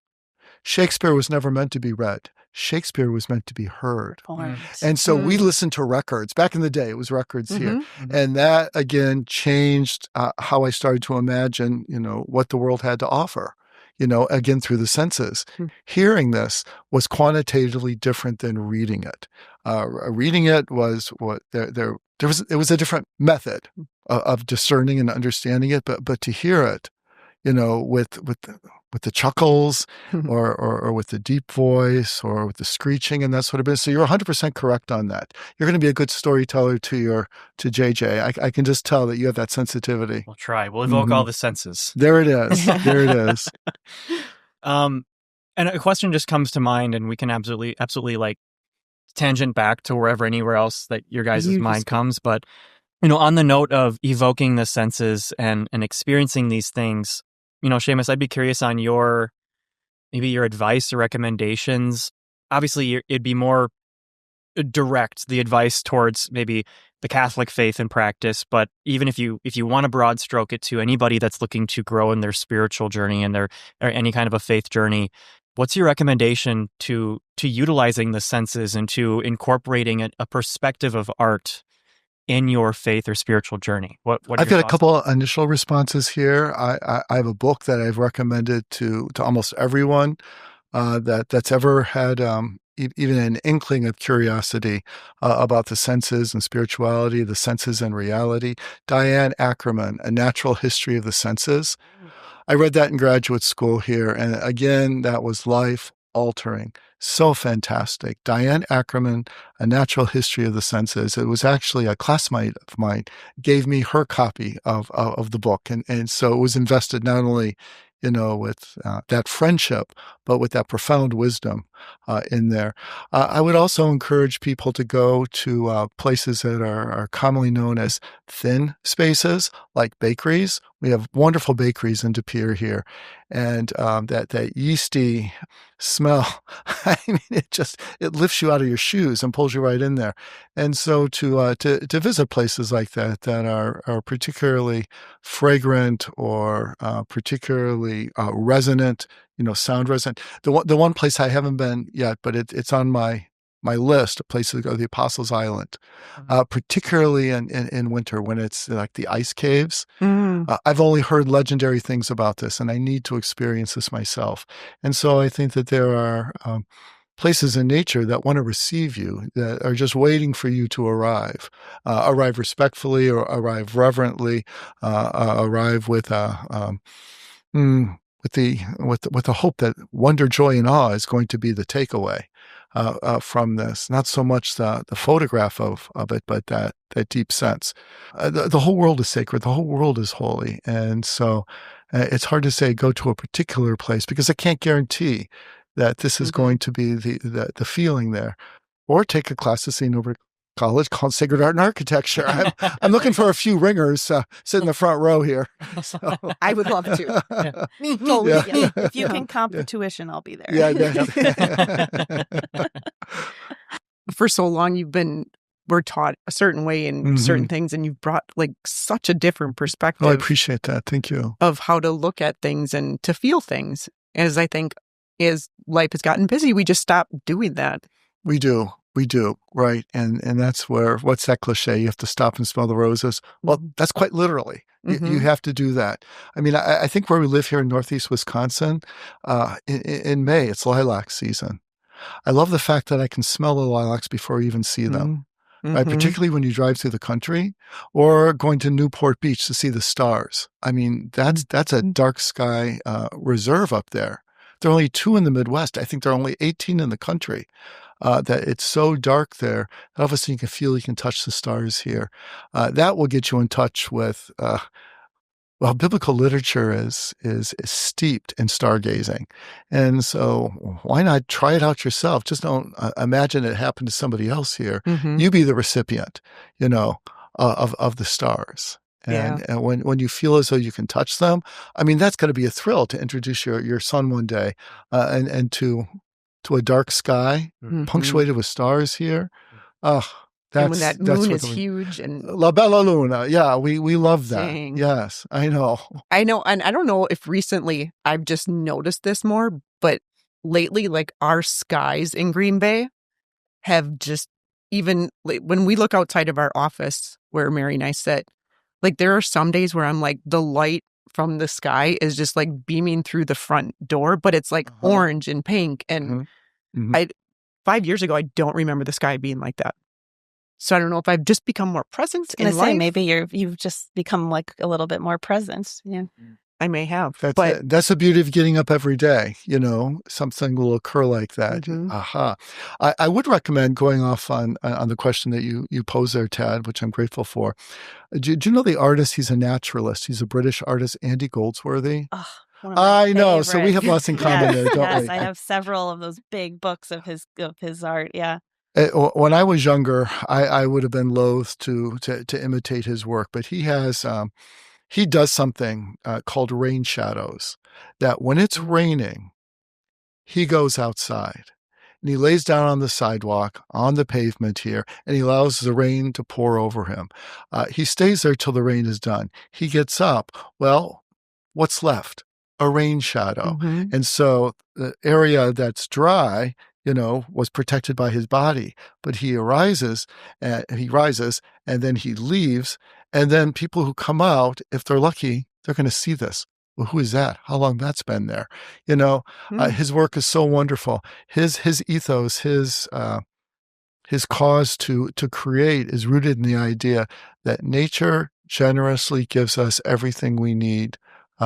Shakespeare was never meant to be read. Shakespeare was meant to be heard. And so we listened to records. Back in the day, it was records here. And that, again, changed how I started to imagine, what the world had to offer, again, through the senses. Hearing this was quantitatively different than reading it. Reading it was what there it was a different method of discerning and understanding it, but to hear it, with the chuckles or with the deep voice or with the screeching and that sort of business. So you're 100% correct on that. You're going to be a good storyteller to JJ. I can just tell that you have that sensitivity. We'll try. We'll evoke all the senses. There it is. There it is. And a question just comes to mind, and we can absolutely like tangent back to anywhere else that your guys' mind comes. But, on the note of evoking the senses and experiencing these things, Seamus, I'd be curious on maybe your advice or recommendations. Obviously, it'd be more direct, the advice towards maybe the Catholic faith and practice. But even if you want to broad stroke it to anybody that's looking to grow in their spiritual journey and or any kind of a faith journey, what's your recommendation to utilizing the senses and to incorporating a perspective of art in your faith or spiritual journey? What I've got a couple of initial responses here. I have a book that I've recommended to almost everyone that's ever had even an inkling of curiosity about the senses and spirituality, the senses and reality. Diane Ackerman, A Natural History of the Senses. I read that in graduate school here, and again, that was life-altering. So fantastic. Diane Ackerman, A Natural History of the Senses. It was actually a classmate of mine gave me her copy of the book, and so it was invested not only with that friendship, but with that profound wisdom in there. I would also encourage people to go to places that are commonly known as thin spaces, like bakeries. We have wonderful bakeries in De Pere here, and that yeasty smell, I mean, it lifts you out of your shoes and pulls you right in there. And so to visit places like that are particularly fragrant or particularly resonant, sound resonant. The one place I haven't been yet, but it's on my list of places to go, the Apostles Island, particularly in winter when it's like the ice caves. I've only heard legendary things about this, and I need to experience this myself. And so I think that there are places in nature that want to receive you, that are just waiting for you to arrive respectfully or arrive reverently, arrive with the hope that wonder, joy, and awe is going to be the takeaway from this. Not so much the photograph of it, but that deep sense. The whole world is sacred. The whole world is holy. And so it's hard to say go to a particular place because I can't guarantee that this is going to be the feeling there. Or take a class at St. Norbert College called Sacred Art and Architecture. I'm looking for a few ringers sit in the front row here. So. I would love to. Yeah. If you can comp the tuition, I'll be there. Yeah. For so long, we're taught a certain way in certain things, and you've brought like such a different perspective. Oh, I appreciate that. Thank you. Of how to look at things and to feel things. As I think as life has gotten busy, we just stop doing that. We do, right. And that's what's that cliche? You have to stop and smell the roses. Well, that's quite literally. You have to do that. I mean, I think where we live here in Northeast Wisconsin, in May, it's lilac season. I love the fact that I can smell the lilacs before I even see them. Right? Particularly when you drive through the country or going to Newport Beach to see the stars. I mean, that's a dark sky reserve up there. There are only 2 in the Midwest. I think there are only 18 in the country. That it's so dark there, that all of a sudden you can feel you can touch the stars here. That will get you in touch with, biblical literature is steeped in stargazing. And so why not try it out yourself? Just don't imagine it happened to somebody else here. You be the recipient, of the stars. And when you feel as though you can touch them, I mean, that's going to be a thrill to introduce your son one day and to a dark sky punctuated with stars here. And when that moon is huge and La Bella Luna. Yeah, we love that. Dang. Yes, I know. And I don't know if recently I've just noticed this more, but lately, like our skies in Green Bay have just even when we look outside of our office where Mary and I sit, like there are some days where I'm like the light from the sky is just like beaming through the front door, but it's like orange and pink. And 5 years ago, I don't remember the sky being like that. So I don't know if I've just become more present in I say life. maybe you've just become like a little bit more present. Yeah. I may have. That's the beauty of getting up every day. Something will occur like that. Mhm. Aha. I would recommend going off on the question that you posed there, Tad, which I'm grateful for. Do you know the artist? He's a naturalist. He's a British artist, Andy Goldsworthy. Oh, one of my I know. So we favorites. have lots in common there, don't Yes, we? I have several of those big books of his art. Yeah. When I was younger, I would have been loath to imitate his work, but he does something called rain shadows, that when it's raining, he goes outside and he lays down on the sidewalk, on the pavement here, and he allows the rain to pour over him. He stays there till the rain is done. He gets up. Well, what's left? A rain shadow. Mhm. And so the area that's dry, was protected by his body, but he rises, and then he leaves. And then people who come out, if they're lucky, they're going to see this. Well, who is that? How long that's been there? His work is so wonderful. His ethos, his cause to create is rooted in the idea that nature generously gives us everything we need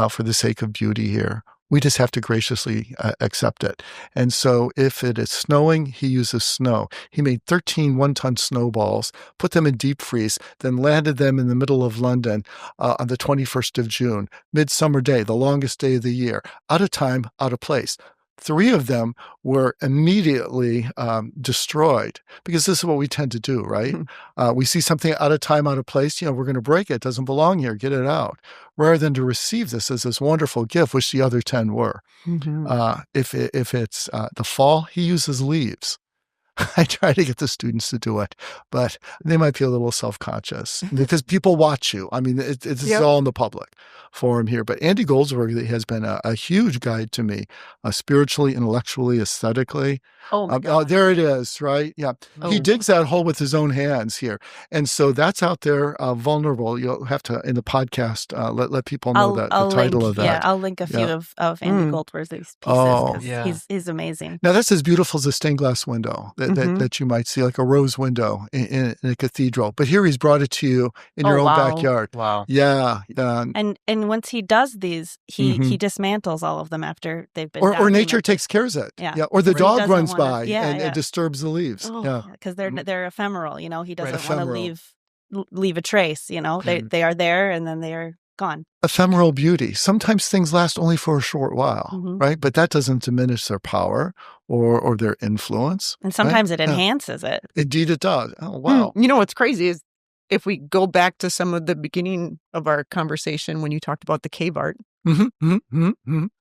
for the sake of beauty here. We just have to graciously accept it. And so if it is snowing, he uses snow. He made 13 one-ton snowballs, put them in deep freeze, then landed them in the middle of London on the 21st of June, midsummer day, the longest day of the year, out of time, out of place. 3 of them were immediately destroyed, because this is what we tend to do, right? We see something out of time, out of place. We're going to break it. It doesn't belong here. Get it out. Rather than to receive this as this wonderful gift, which the other 10 were. Mhm. If it's the fall, he uses leaves. I try to get the students to do it, but they might be a little self-conscious because people watch you. I mean, it's Yep. all in the public forum here. But Andy Goldsworthy has been a huge guide to me, spiritually, intellectually, aesthetically. Oh my God. There it is, right? Yeah. He Oh. digs that hole with his own hands here. And so that's out there, vulnerable. You'll have to, in the podcast, let people know the title link, of that. Yeah, I'll link a few Yeah. of Andy Mm. Goldsworthy's pieces Oh. because Yeah. he's amazing. Now, that's as beautiful as a stained glass window Mhm. that you might see, like a rose window in a cathedral. But here he's brought it to you in your Oh, own wow. backyard. Wow. Yeah. And once he does these, he Mhm. dismantles all of them after they've been Or nature documented. takes care of it. Yeah. Or the Or he dog doesn't runs wanna- by yeah, and yeah. disturbs the leaves. Oh. Yeah. because they're ephemeral. He doesn't want to Ephemeral. leave a trace. They are there and then they are gone. Ephemeral beauty. Sometimes things last only for a short while, Mhm. right? But that doesn't diminish their power or their influence. And sometimes right? it enhances it. Indeed, it does. Oh, wow. You know what's crazy is if we go back to some of the beginning of our conversation when you talked about the cave art.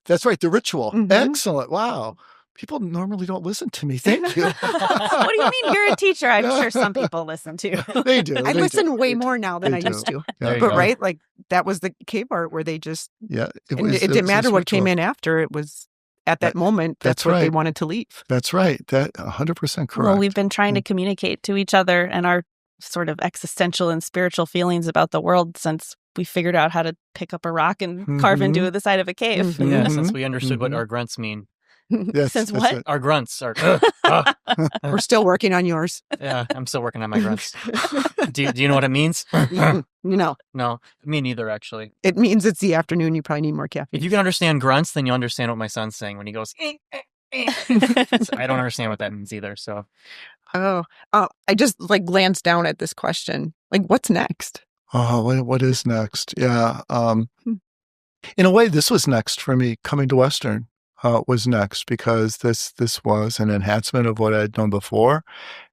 That's right. The ritual. Mhm. Excellent. Wow. People normally don't listen to me. Thank you. What do you mean? You're a teacher. I'm sure some people listen to. They do. I they listen do. way They do. more now than They I do. used to. Yeah. There you But go. right, like that was the cave art where they just Yeah. it was didn't matter this what came ritual. in after. It was at that moment. that's That's what they right. wanted to leave. That's right. That 100% correct. Well, we've been trying to communicate to each other and our sort of existential and spiritual feelings about the world since we figured out how to pick up a rock and carve into the side of a cave. Mhm. Yeah, Mhm. since we understood what Mhm. our grunts mean. Yes, Since that's what? it. Our grunts are. We're still working on yours. Yeah, I'm still working on my grunts. Do you know what it means? No, No, me neither, actually. it means it's the afternoon. You probably need more caffeine. If you can understand grunts, then you understand what my son's saying when he goes. So I don't understand what that means either. So I just like glanced down at this question. Like, what's next? Oh, what is next? Yeah. In a way, this was next for me. Coming to Western was next because this was an enhancement of what I'd known before,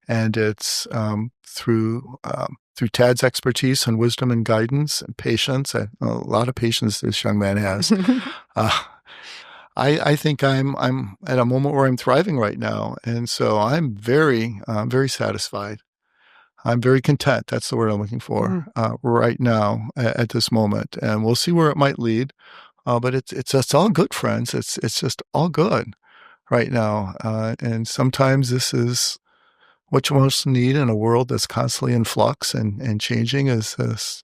and it's through Tad's expertise and wisdom and guidance and patience. A lot of patience this young man has. I think I'm at a moment where I'm thriving right now, and so I'm very satisfied. I'm very content. That's the word I'm looking for right now at this moment, and we'll see where it might lead. But it's all good, friends. It's just all good right now, and sometimes this is what you most need in a world that's constantly in flux and changing. Is this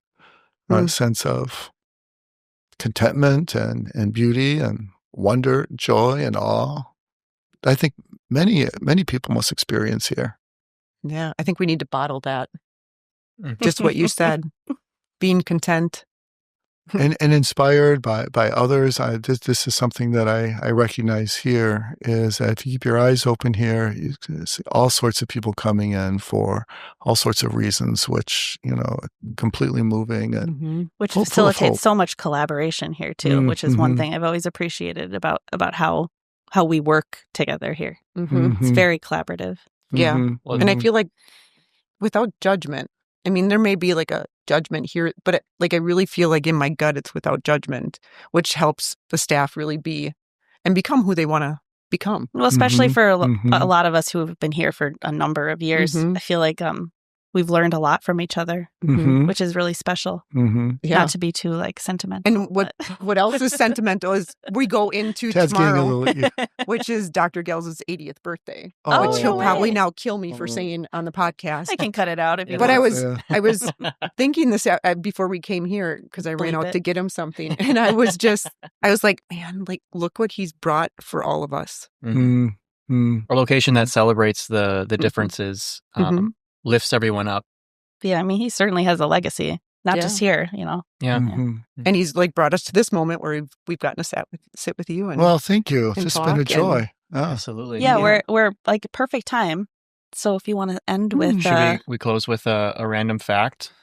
sense of contentment and beauty and wonder, joy, and awe. I think many people must experience here. Yeah, I think we need to bottle that. Just what you said. Being content. And inspired by others. This is something that I recognize here, is that if you keep your eyes open here, you see all sorts of people coming in for all sorts of reasons, which, completely moving and which full of facilitates hope. so much collaboration here too, which is one thing I've always appreciated about how we work together here. It's very collaborative. Yeah. Mm-hmm. And I feel like without judgment, I mean, there may be like a judgment here, but I really feel like in my gut, it's without judgment, which helps the staff really be and become who they want to become. Well, especially for a lot of us who have been here for a number of years, I feel like we've learned a lot from each other, which is really special. Yeah. Not to be too sentimental. And what else is sentimental is we go into Ted's tomorrow, which is Dr. Gell's 80th birthday, which he'll probably now kill me for saying on the podcast. I can cut it out if you But want. I was thinking this before we came here, because I ran out to get him something, and I was like, man, look what he's brought for all of us. A location that celebrates the differences. Lifts everyone up. Yeah, I mean, he certainly has a legacy, not just here, Yeah. And he's brought us to this moment where we've gotten to sit with you. And well, thank you. It's just been a joy. Absolutely. Yeah, we're perfect time. So if you want to end with, should we close with a random fact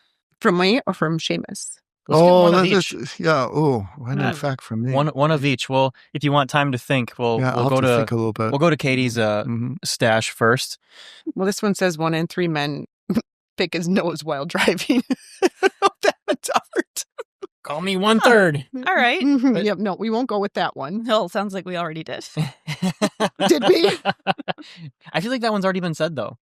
from me or from Seamus? Random fact from me. One of each. Well, if you want time to think, we'll go to think a little bit. We'll go to Katie's stash first. Well, this one says 1 in 3 men pick his nose while driving. That's art. Call me 1/3. All right. Yep. No, we won't go with that one. No, sounds like we already did. Did we? I feel like that one's already been said, though.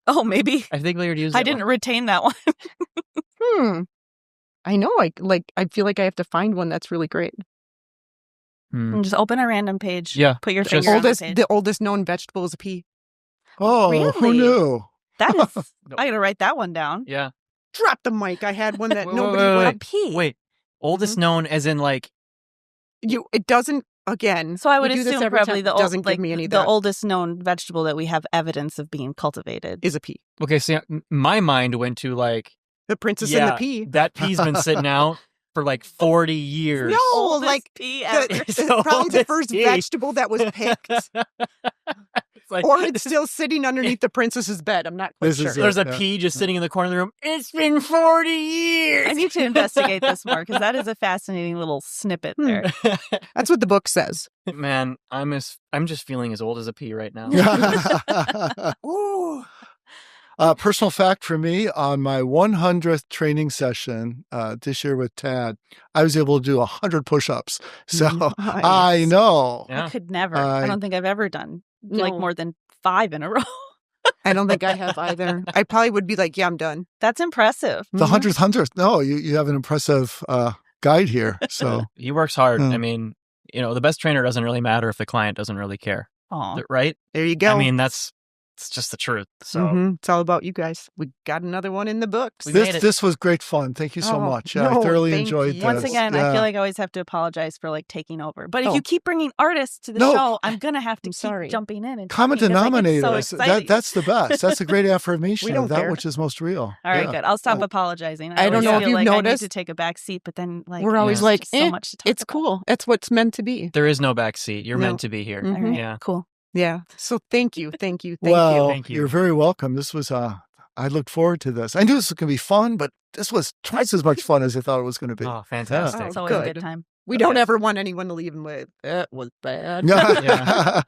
Oh, maybe. I think we already used. I didn't retain that one. I know. I feel like I have to find one that's really great. Just open a random page. Yeah. Put your finger on the page. The oldest known vegetable is a pea. Oh, really? Who knew? That is. I got to write that one down. Yeah. Drop the mic. I had one that nobody wait. would. A pea. Wait. Oldest known as in It doesn't. Again. So I would we do this assume every probably time. Doesn't give me any of the that. oldest known vegetable that we have evidence of being cultivated Is a pea. Okay, so my mind went to The princess and the pea. That pea's been sitting out for 40 years. No, Oldest pea ever. Probably the first vegetable that was picked. Or it's still sitting underneath the princess's bed. I'm not quite sure. There's a pea just sitting in the corner of the room. It's been 40 years. I need to investigate this more because that is a fascinating little snippet there. That's what the book says. Man, I'm just feeling as old as a pea right now. Ooh. Personal fact for me, on my 100th training session this year with Tad, I was able to do 100 push-ups. So Nice. I know. Yeah. I could never. I don't think I've ever done more than 5 in a row. I don't think I have either. I probably would be like, yeah, I'm done. That's impressive. The 100th. No, you have an impressive guide here. So He works hard. I mean, the best trainer doesn't really matter if the client doesn't really care. Aw. Right? There you go. I mean, it's just the truth. So It's all about you guys. We got another one in the books. this was great fun. Thank you so much. I thoroughly enjoyed this. Once again, I feel like I always have to apologize for taking over. But if you keep bringing artists to the show, I'm going to have to keep jumping in. And common denominator. So that's the best. That's a great affirmation of that care. which is most real. All right, good. I'll stop apologizing. I don't know if you've noticed. I need to take a back seat, but then we're always so much to talk it's about. cool. It's what's meant to be. There is no back seat. You're meant to be here. All right, Yeah. cool. Yeah. So thank you. Thank you. Thank you. You're very welcome. This was I looked forward to this. I knew this was going to be fun, but this was twice as much fun as I thought it was going to be. Oh, fantastic. It's always a good time. We don't ever want anyone to leave them with, that was bad. Yeah.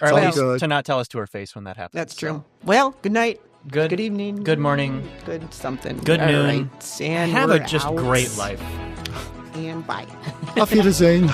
Or at least good. to not tell us to our face when that happens. That's true. So. Well, good night. Good evening. Good morning. Good something. Good All noon. right. And Have we're a just out. great life. And bye. Auf Wiedersehen.